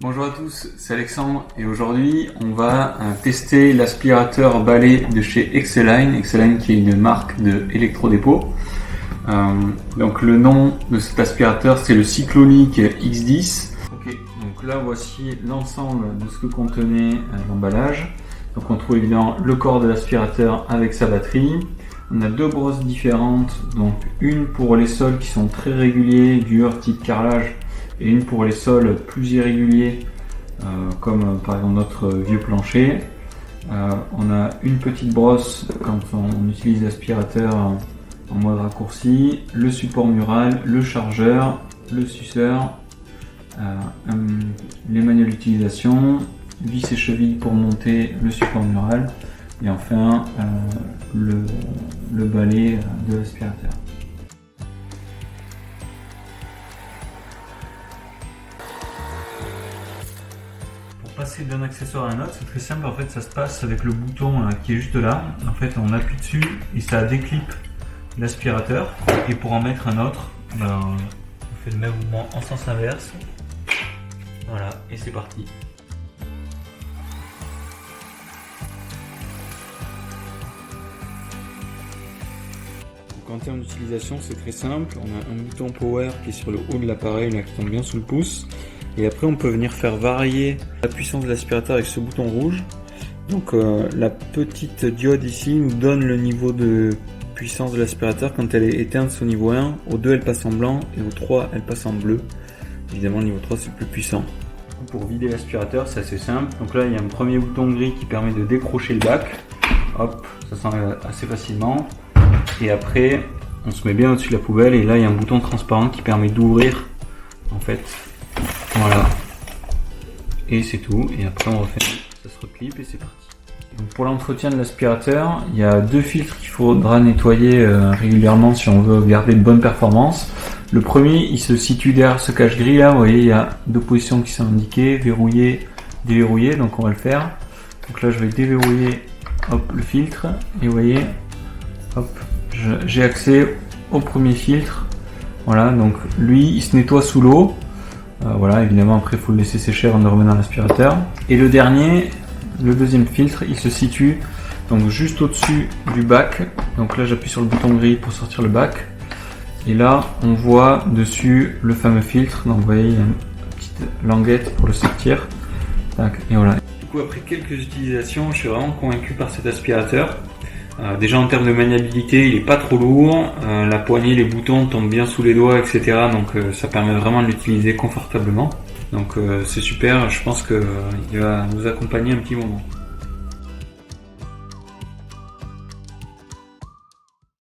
Bonjour à tous, c'est Alexandre et aujourd'hui on va tester l'aspirateur balai de chez Exceline. Exceline qui est une marque de électrodépôt. Donc le nom de cet aspirateur c'est le Cyclonic X10. Ok, donc là voici l'ensemble de ce que contenait l'emballage. Donc on trouve évidemment le corps de l'aspirateur avec sa batterie. On a deux brosses différentes, donc une pour les sols qui sont très réguliers, durs, type carrelage, et une pour les sols plus irréguliers, comme par exemple notre vieux plancher. On a une petite brosse quand on utilise l'aspirateur en mode raccourci, le support mural, le chargeur, le suceur, les manuels d'utilisation, vis et chevilles pour monter le support mural, et enfin le balai de l'aspirateur. Pour passer d'un accessoire à un autre, c'est très simple. En fait, ça se passe avec le bouton qui est juste là. En fait, on appuie dessus et ça déclipe l'aspirateur. Et pour en mettre un autre, on fait le même mouvement en sens inverse. Voilà, et c'est parti. En termes d'utilisation, c'est très simple. On a un bouton power qui est sur le haut de l'appareil, là, qui tombe bien sous le pouce. Et après, on peut venir faire varier la puissance de l'aspirateur avec ce bouton rouge. Donc, la petite diode ici nous donne le niveau de puissance de l'aspirateur quand elle est éteinte au niveau 1. Au 2, elle passe en blanc et au 3, elle passe en bleu. Évidemment, le niveau 3, c'est le plus puissant. Pour vider l'aspirateur, c'est assez simple. Donc là, il y a un premier bouton gris qui permet de décrocher le bac. Hop, ça s'enlève assez facilement. Et après, on se met bien au-dessus de la poubelle et là, il y a un bouton transparent qui permet d'ouvrir, en fait. Voilà. Et c'est tout. Et après, on refait. Ça se reclipe et c'est parti. Donc pour l'entretien de l'aspirateur, il y a deux filtres qu'il faudra nettoyer régulièrement si on veut garder de bonnes performances. Le premier, il se situe derrière ce cache-gris là. Vous voyez, il y a deux positions qui sont indiquées, verrouillé, déverrouillé. Donc on va le faire. Donc là, je vais déverrouiller le filtre. Et vous voyez, hop, j'ai accès au premier filtre. Voilà, donc lui, il se nettoie sous l'eau. Voilà, évidemment, après, il faut le laisser sécher avant de remettre dans l'aspirateur. Et le dernier, le deuxième filtre, il se situe donc juste au-dessus du bac. Donc là, j'appuie sur le bouton gris pour sortir le bac. Et là, on voit dessus le fameux filtre. Donc vous voyez, il y a une petite languette pour le sortir. Tac, et voilà. Du coup, après quelques utilisations, je suis vraiment convaincu par cet aspirateur. Déjà en termes de maniabilité, il est pas trop lourd, la poignée, les boutons tombent bien sous les doigts, etc. Donc ça permet vraiment de l'utiliser confortablement. Donc c'est super, je pense qu'il va nous accompagner un petit moment.